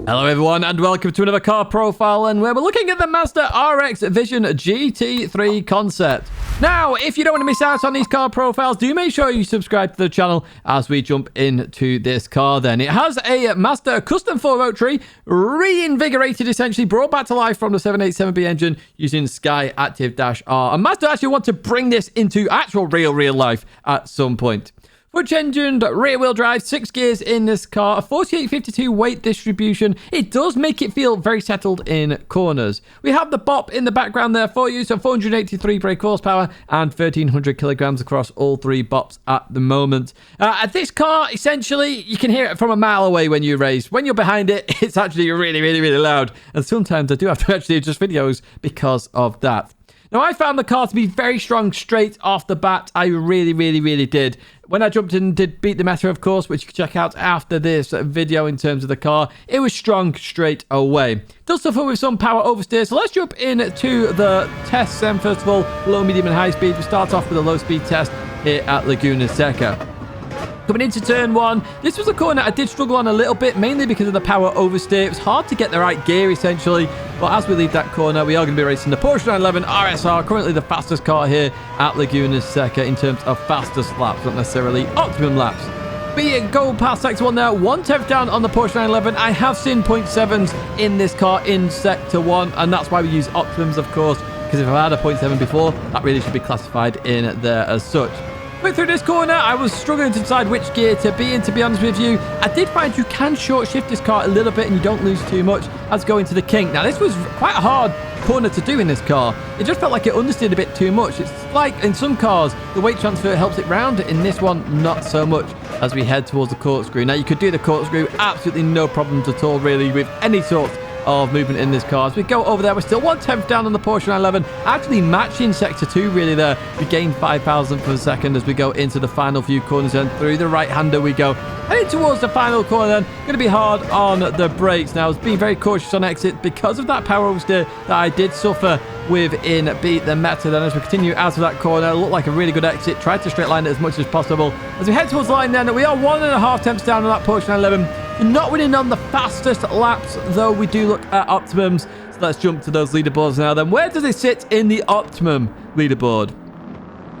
Hello everyone and welcome to another car profile, and where we're looking at the Mazda RX Vision GT3 concept. Now, if you don't want to miss out on these car profiles, do make sure you subscribe to the channel as we jump into this car then. It has a Mazda custom 4 rotary, reinvigorated essentially, brought back to life from the 787B engine using Sky Active-R. And Mazda actually want to bring this into actual real life at some point. Four-engined rear-wheel drive, 6 gears in this car, a 48-52 weight distribution. It does make it feel very settled in corners. We have the bop in the background there for you, so 483 brake horsepower and 1,300 kilograms across all 3 bops at the moment. This car, essentially, you can hear it from a mile away when you race. When you're behind it, it's actually really loud. And sometimes I do have to actually adjust videos because of that. Now, I found the car to be very strong straight off the bat. I really did. When I jumped in and did beat the meta, of course, which you can check out after this video in terms of the car, it was strong straight away. Does suffer with some power oversteer, so let's jump into the tests then. First of all, low, medium, and high speed. We start off with a low speed test here at Laguna Seca. Coming into turn 1, this was a corner I did struggle on a little bit, mainly because of the power oversteer. It was hard to get the right gear, essentially. But as we leave that corner, we are going to be racing the Porsche 911 RSR, currently the fastest car here at Laguna Seca in terms of fastest laps, not necessarily optimum laps. We go past sector 1 now, 1/10 down on the Porsche 911. I have seen 0.7s in this car in sector 1, and that's why we use optimums, of course, because if I had a 0.7 before, that really should be classified in there as such. Went through this corner, I was struggling to decide which gear to be in, to be honest with you. I did find you can short shift this car a little bit and you don't lose too much as going to the kink. Now, this was quite a hard corner to do in this car. It just felt like it understeered a bit too much. It's like in some cars, the weight transfer helps it round. In this one, not so much as we head towards the corkscrew. Now, you could do the corkscrew, absolutely no problems at all, really, with any sort of movement in this car. As we go over there, we're still 1/10 down on the Porsche 911, actually matching sector 2 really there. We gain 5,000 per second as we go into the final few corners, and through the right-hander we go. Heading towards the final corner then, going to be hard on the brakes. Now, I was being very cautious on exit because of that power oversteer that I did suffer with in beat the meta. Then as we continue out of that corner, it looked like a really good exit. Tried to straight line it as much as possible. As we head towards the line then, we are 1.5 temps down on that Porsche 911. Not winning on the fastest laps, though we do look at optimums. So let's jump to those leaderboards now then. Where does it sit in the optimum leaderboard?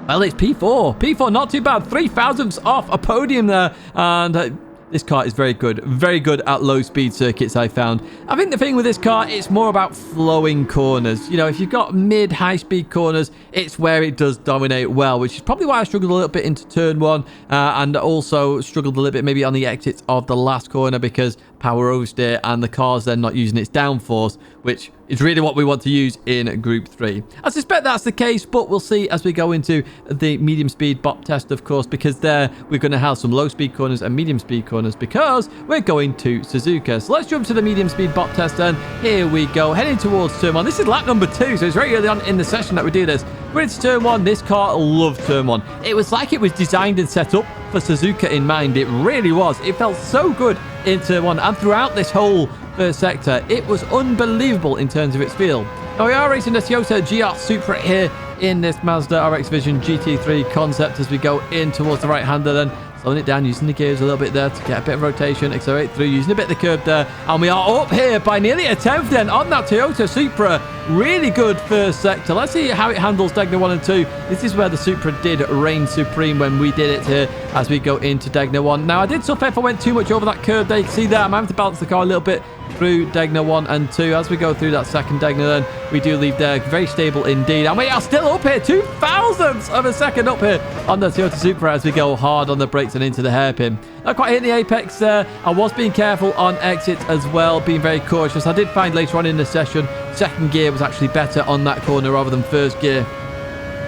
Well, it's P4. P4, not too bad. 3 thousandths off a podium there. And this car is very good at low-speed circuits, I found. I think the thing with this car, it's more about flowing corners. You know, if you've got mid-high-speed corners, it's where it does dominate well, which is probably why I struggled a little bit into turn 1, and also struggled a little bit maybe on the exits of the last corner because power oversteer and the car's then not using its downforce, which is really what we want to use in Group 3. I suspect that's the case, but we'll see as we go into the medium speed bop test, of course, because there we're going to have some low speed corners and medium speed corners because we're going to Suzuka. So let's jump to the medium speed bop test then. Here we go, heading towards turn 1. This is lap number 2, so it's very early on in the session that we do this. We're into turn 1. This car loved turn 1. It was like it was designed and set up for Suzuka in mind. It really was. It felt so good in turn 1 and throughout this whole first sector. It was unbelievable in terms of its feel. Now, we are racing the Toyota GR Supra here in this Mazda RX Vision GT3 concept as we go in towards the right-hander then. Slowing it down, using the gears a little bit there to get a bit of rotation, accelerate through, using a bit of the curb there. And we are up here by nearly a 10th then on that Toyota Supra. Really good first sector. Let's see how it handles Tidgney 1 and 2. This is where the Supra did reign supreme when we did it here as we go into Tidgney 1. Now, I did suffer if I went too much over that curb there. You can see there, I'm having to balance the car a little bit through Tidgney 1 and 2. As we go through that second Tidgney then, we do leave there. Very stable indeed. And we are still up here, 2 thousandths of a second up here on the Toyota Supra as we go hard on the brakes and into the hairpin. Not quite hitting the apex there. I was being careful on exits as well, being very cautious. I did find later on in the session, second gear was actually better on that corner rather than first gear.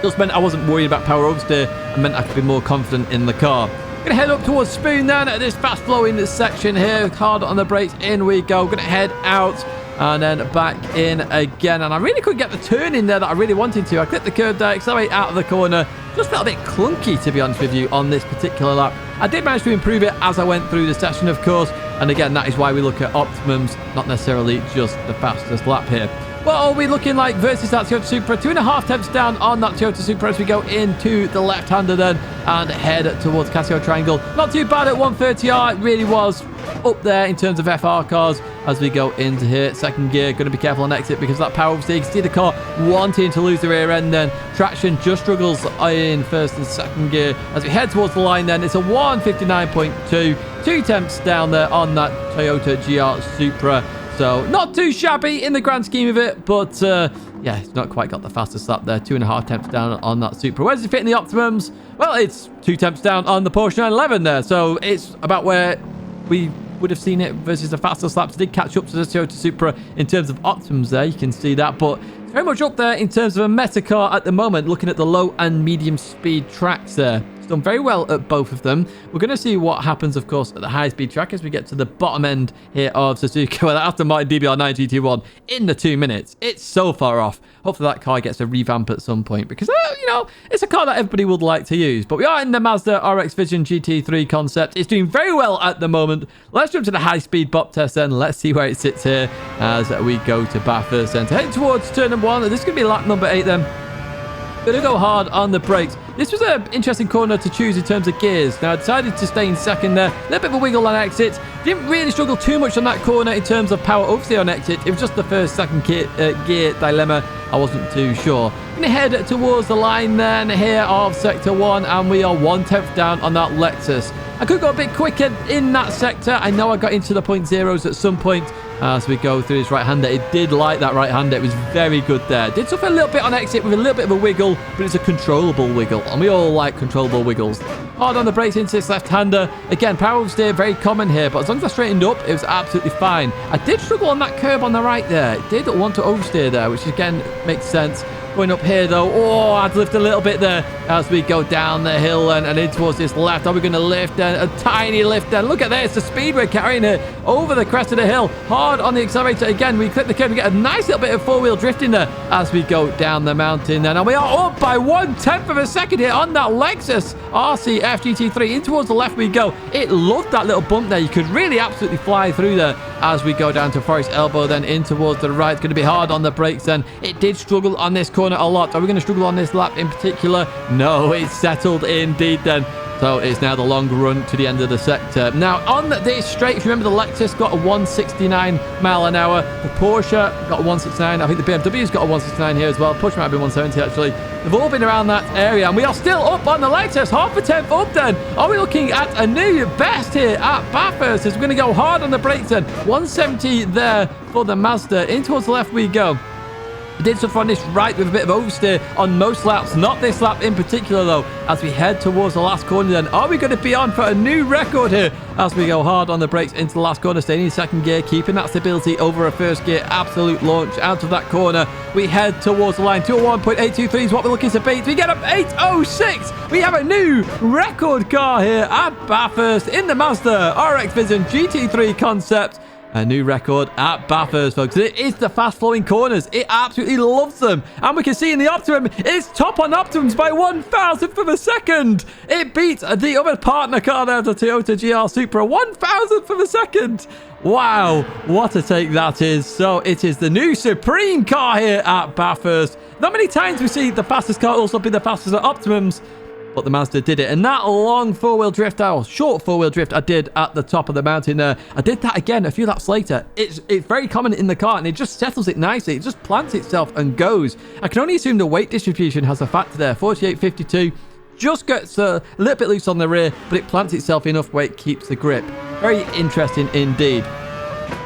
Just meant I wasn't worried about power oversteer and meant I could be more confident in the car. Gonna head up towards Spoon then at this fast flowing section here. Hard on the brakes, in we go. Gonna head out and then back in again. And I really couldn't get the turn in there that I really wanted to. I clipped the curb there, accelerate out of the corner. Just felt a bit clunky, to be honest with you, on this particular lap. I did manage to improve it as I went through the session, of course. And again, that is why we look at optimums, not necessarily just the fastest lap here. What are we looking like versus that Toyota Supra? 2.5 temps down on that Toyota Supra as we go into the left-hander then and head towards Casio Triangle. Not too bad at 130R. It really was up there in terms of FR cars as we go into here. Second gear, going to be careful on exit because of that power oversteer. You can see the car wanting to lose the rear end then. Traction just struggles in first and second gear. As we head towards the line then, it's a 159.2. 2 tenths down there on that Toyota GR Supra. So not too shabby in the grand scheme of it, but yeah, it's not quite got the fastest lap there. 2.5 tenths down on that Supra. Where does it fit in the Optimums? Well, it's 2 tenths down on the Porsche 911 there. So it's about where we would have seen it versus the fastest laps. It did catch up to the Toyota Supra in terms of Optimums there. You can see that, but it's very much up there in terms of a meta car at the moment, looking at the low and medium speed tracks there. It's done very well at both of them. We're going to see what happens, of course, at the high-speed track as we get to the bottom end here of Suzuka. Well, after Martin DBR9 GT1 in the 2 minutes. It's so far off. Hopefully that car gets a revamp at some point because, you know, it's a car that everybody would like to use. But we are in the Mazda RX Vision GT3 concept. It's doing very well at the moment. Let's jump to the high-speed bop test then. Let's see where it sits here as we go to Bathurst Centre. Heading towards turn number 1. This is going to be lap number 8 then. Going to go hard on the brakes. This was an interesting corner to choose in terms of gears. Now, I decided to stay in second there. A little bit of a wiggle on exit. Didn't really struggle too much on that corner in terms of power oversteer on exit. It was just the first, second gear dilemma. I wasn't too sure. Going to head towards the line then here of Sector 1, and we are 1 tenth down on that Lexus. I could go a bit quicker in that sector. I know I got into the point zeros at some point as we go through this right-hander. It did like that right-hander. It was very good there. Did suffer a little bit on exit with a little bit of a wiggle, but it's a controllable wiggle, and we all like controllable wiggles. Hard on the brakes into this left-hander. Again, power oversteer, very common here, but as long as I straightened up, it was absolutely fine. I did struggle on that curb on the right there. It did want to oversteer there, which again makes sense. Going up here though, oh, I had to lift a little bit there as we go down the hill and in towards this left. Are we going to lift then? A tiny lift then. Look at this, the speed we're carrying here over the crest of the hill. Hard on the accelerator again. We clip the curb, we get a nice little bit of four-wheel drifting there as we go down the mountain then. And we are up by 1/10 of a second here on that Lexus RC FGT3. In towards the left we go. It loved that little bump there. You could really absolutely fly through there as we go down to Forest Elbow then in towards the right. It's going to be hard on the brakes then. It did struggle on this corner a lot. Are we going to struggle on this lap in particular? No, it's settled indeed then. So it's now the long run to the end of the sector. Now, on this straight, if you remember, the Lexus got a 169 mile an hour. The Porsche got a 169. I think the BMW's got a 169 here as well. Porsche might have been 170, actually. They've all been around that area. And we are still up on the Lexus. Half a tenth up then. Are we looking at a new best here at Bathurst? As we're going to go hard on the brakes then. 170 there for the Mazda. In towards the left we go. I did suffer on this right with a bit of oversteer on most laps. Not this lap in particular, though, as we head towards the last corner then. Are we going to be on for a new record here as we go hard on the brakes into the last corner, staying in second gear, keeping that stability over a first gear. Absolute launch out of that corner. We head towards the line. 201.823 is what we're looking to beat. We get up 806. We have a new record car here at Bathurst in the Mazda RX Vision GT3 concept. A new record at Bathurst, folks. It is the fast-flowing corners. It absolutely loves them. And we can see in the Optimum, it's top on Optimums by 1,000th of a second. It beats the other partner car there, the Toyota GR Supra, 1,000th of a second. Wow, what a take that is. So it is the new supreme car here at Bathurst. Not many times we see the fastest car also be the fastest at Optimums, but the Mazda did it. And that long four-wheel drift, or short four-wheel drift I did at the top of the mountain there, I did that again a few laps later. It's very common in the car, and it just settles it nicely. It just plants itself and goes. I can only assume the weight distribution has a factor there. 48.52 just gets a little bit loose on the rear, but it plants itself enough where it keeps the grip. Very interesting indeed.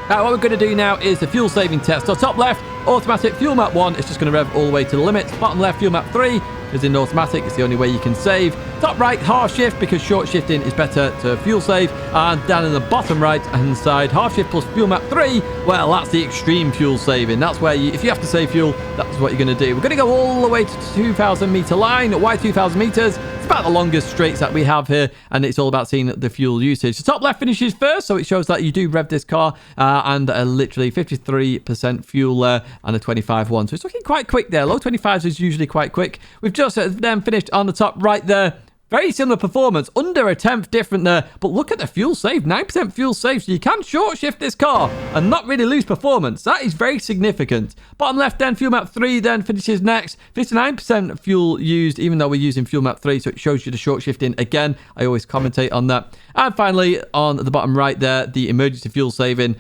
Now, what we're going to do now is the fuel saving test. So top left, automatic fuel map 1. It's just going to rev all the way to the limits. Bottom left, fuel map 3 is in automatic. It's the only way you can save. Top right, half shift, because short shifting is better to fuel save. And down in the bottom right hand side, half shift plus fuel map 3. Well, that's the extreme fuel saving. That's where if you have to save fuel, that's what you're going to do. We're going to go all the way to the 2,000 meter line. Why 2,000 meters? It's about the longest straights that we have here, and it's all about seeing the fuel usage. The top left finishes first, so it shows that you do rev this car, and literally 53% fuel there, and a 25.1. So it's looking quite quick there. Low 25s is usually quite quick. We've just then finished on the top right there. Very similar performance, under a tenth different there, but look at the fuel save, 9% fuel save, so you can short shift this car and not really lose performance. That is very significant. Bottom left then, fuel map 3 then finishes next, 59% fuel used, even though we're using fuel map 3, so it shows you the short shifting again. I always commentate on that. And finally, on the bottom right there, the emergency fuel saving,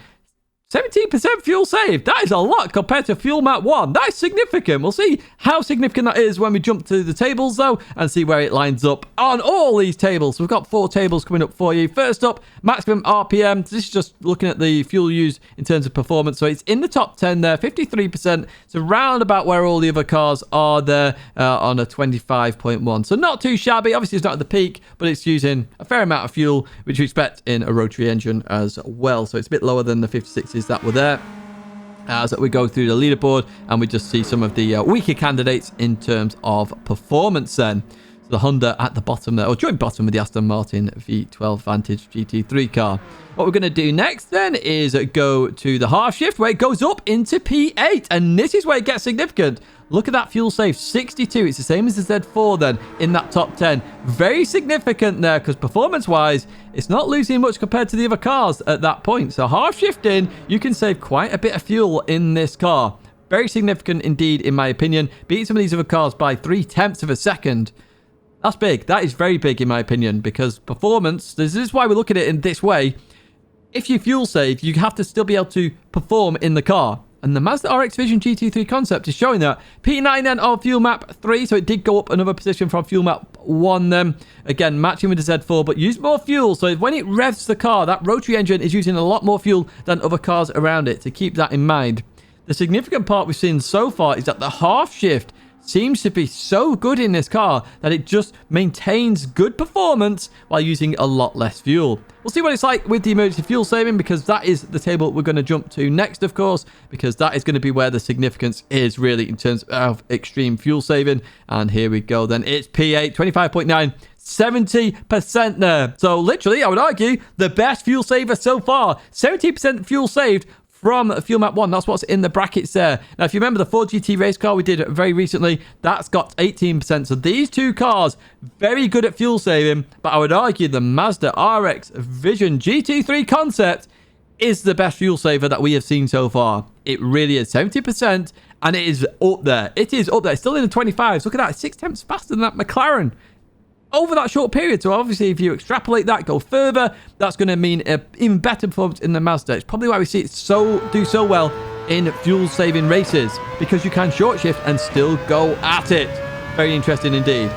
17% fuel saved. That is a lot compared to fuel map 1. That is significant. We'll see how significant that is when we jump to the tables, though, and see where it lines up on all these tables. So we've got 4 tables coming up for you. First up, maximum RPM. This is just looking at the fuel used in terms of performance. So it's in the top 10 there, 53%. So round about where all the other cars are there on a 25.1. So not too shabby. Obviously, it's not at the peak, but it's using a fair amount of fuel, which you expect in a rotary engine as well. So it's a bit lower than the 56s that were there as we go through the leaderboard, and we just see some of the weaker candidates in terms of performance then. So the Honda at the bottom there, or joint bottom with the Aston Martin V12 Vantage GT3 car. What we're going to do next then is go to the half shift where it goes up into P8, and this is where it gets significant. Look at that fuel save, 62. It's the same as the Z4 then in that top 10. Very significant there because performance-wise, it's not losing much compared to the other cars at that point. So half shifting, you can save quite a bit of fuel in this car. Very significant indeed, in my opinion. Beating some of these other cars by 0.3 of a second. That's big. That is very big in my opinion because performance, this is why we look at it in this way. If you fuel save, you have to still be able to perform in the car. And the Mazda RX Vision GT3 concept is showing that. P9 then on fuel map 3, so it did go up another position from fuel map 1 then. Again, matching with the Z4, but use more fuel. So when it revs the car, that rotary engine is using a lot more fuel than other cars around it, to keep that in mind. The significant part we've seen so far is that the half shift seems to be so good in this car that it just maintains good performance while using a lot less fuel. We'll see what it's like with the emergency fuel saving because that is the table we're going to jump to next, of course, because that is going to be where the significance is really in terms of extreme fuel saving. And here we go then. It's P8, 25.9. 70% there. So literally, I would argue, the best fuel saver so far. 70% fuel saved from fuel map 1. That's what's in the brackets there. Now, if you remember the Ford GT race car we did very recently, that's got 18%. So these two cars, very good at fuel saving, but I would argue the Mazda RX Vision GT3 concept is the best fuel saver that we have seen so far. It really is 70%, and it is up there. It is up there. It's still in the 25s. Look at that. 6 faster than that McLaren over that short period. So obviously, if you extrapolate that, go further, that's going to mean even better performance in the Mazda. It's probably why we see it do so well in fuel-saving races, because you can short shift and still go at it. Very interesting indeed.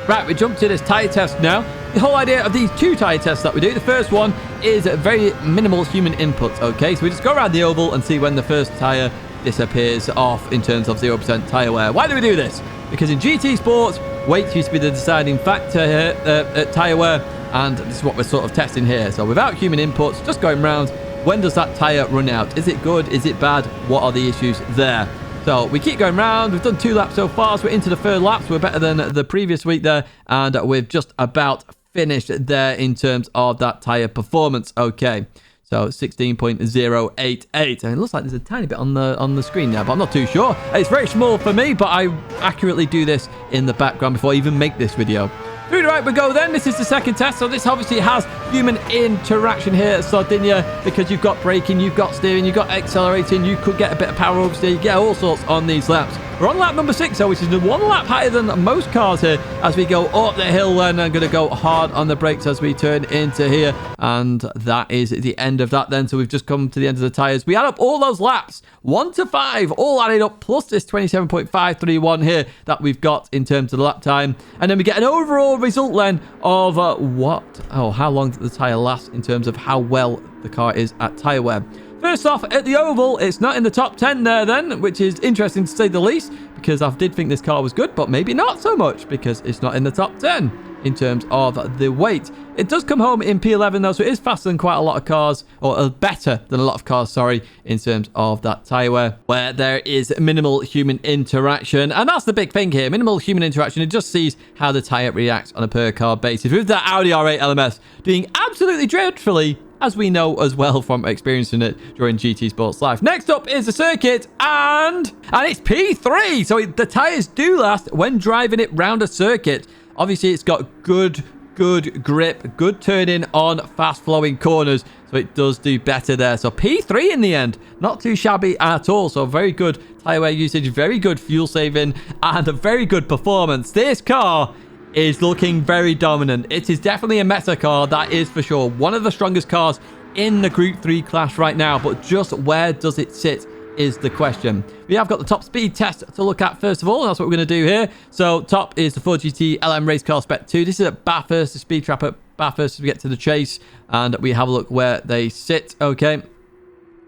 Right, we jump to this tyre test now. The whole idea of these 2 tyre tests that we do, the first one is very minimal human input, okay? So we just go around the oval and see when the first tyre disappears off in terms of 0% tyre wear. Why do we do this? Because in GT Sports, weight used to be the deciding factor here at tyre wear, and this is what we're sort of testing here. So without human inputs, just going round, when does that tyre run out? Is it good? Is it bad? What are the issues there? So we keep going round. We've done 2 laps so far, so we're into the 3rd lap. So we're better than the previous week there, and we've just about finished there in terms of that tyre performance. Okay. So 16.088, and it looks like there's a tiny bit on the screen now, but I'm not too sure. It's very small for me, but I accurately do this in the background before I even make this video. Through the right we go then. This is the 2nd test, so this obviously has human interaction here at Sardinia, because you've got braking, you've got steering, you've got accelerating, you could get a bit of power oversteer, you get all sorts on these laps. We're on lap number 6, though, which is 1 lap higher than most cars here as we go up the hill, and I'm going to go hard on the brakes as we turn into here, and that is the end of that then. So we've just come to the end of the tyres. We add up all those laps, 1 to 5, all added up, plus this 27.531 here that we've got in terms of the lap time, and then we get an overall result then of how long did the tyre last in terms of how well the car is at tyre wear. First off, at the oval, it's not in the top 10 there then, which is interesting to say the least, because I did think this car was good, but maybe not so much because it's not in the top 10 in terms of the weight. It does come home in P11 though, so it is faster than quite a lot of cars, or better than a lot of cars, sorry, in terms of that tyre wear, where there is minimal human interaction. And that's the big thing here, minimal human interaction. It just sees how the tyre reacts on a per car basis, with that Audi R8 LMS doing absolutely dreadfully, as we know as well from experiencing it during GT Sports Live. Next up is the circuit, and it's P3. So the tyres do last when driving it round a circuit. Obviously, it's got good grip, good turning on fast flowing corners, so it does do better there. So P3 in the end, not too shabby at all. So very good tyre wear usage, very good fuel saving, and a very good performance. This car is looking very dominant. It is definitely a meta car, that is for sure. One of the strongest cars in the Group 3 class right now, but just where does it sit is the question. We have got the top speed test to look at first of all, and that's what we're going to do here. So top is the Ford GT LM Race Car Spec 2. This is at Bathurst, the speed trap at Bathurst as we get to the chase, and we have a look where they sit. Okay,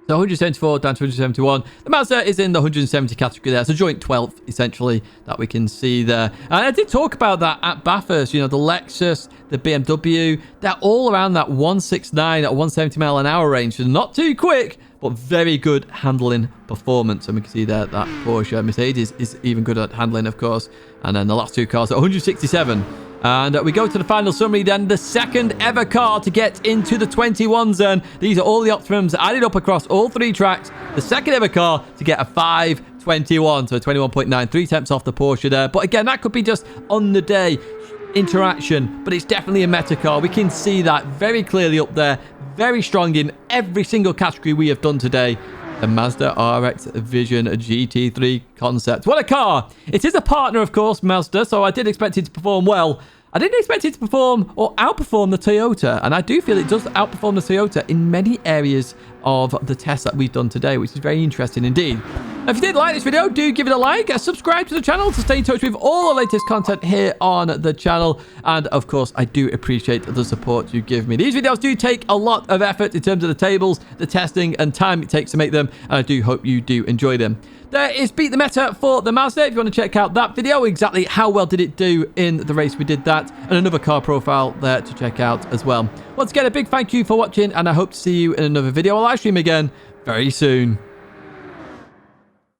so 174 down to 171. The Mazda is in the 170 category there. So joint 12th, essentially, that we can see there. And I did talk about that at Bathurst. You know, the Lexus, the BMW, they're all around that 169 at 170 mile an hour range. So not too quick, but very good handling performance. And we can see there that Porsche Mercedes is even good at handling, of course. And then the last two cars at 167. And we go to the final summary then. The second ever car to get into the 21 zone. These are all the Optimums added up across all three tracks. The second ever car to get a 521. So 21.9, 3 tenths off the Porsche there. But again, that could be just on the day interaction. But it's definitely a meta car. We can see that very clearly up there. Very strong in every single category we have done today. The Mazda RX Vision GT3 concept. What a car! It is a partner, of course, Mazda, so I did expect it to perform well. I didn't expect it to perform or outperform the Toyota, and I do feel it does outperform the Toyota in many areas of the tests that we've done today, which is very interesting indeed. If you did like this video, do give it a like, subscribe to the channel to stay in touch with all the latest content here on the channel, and of course, I do appreciate the support you give me. These videos do take a lot of effort in terms of the tables, the testing, and time it takes to make them, and I do hope you do enjoy them. There is Beat the Meta for the Mazda. If you want to check out that video, exactly how well did it do in the race we did that, and another car profile there to check out as well. Once again, a big thank you for watching, and I hope to see you in another video or live stream again very soon.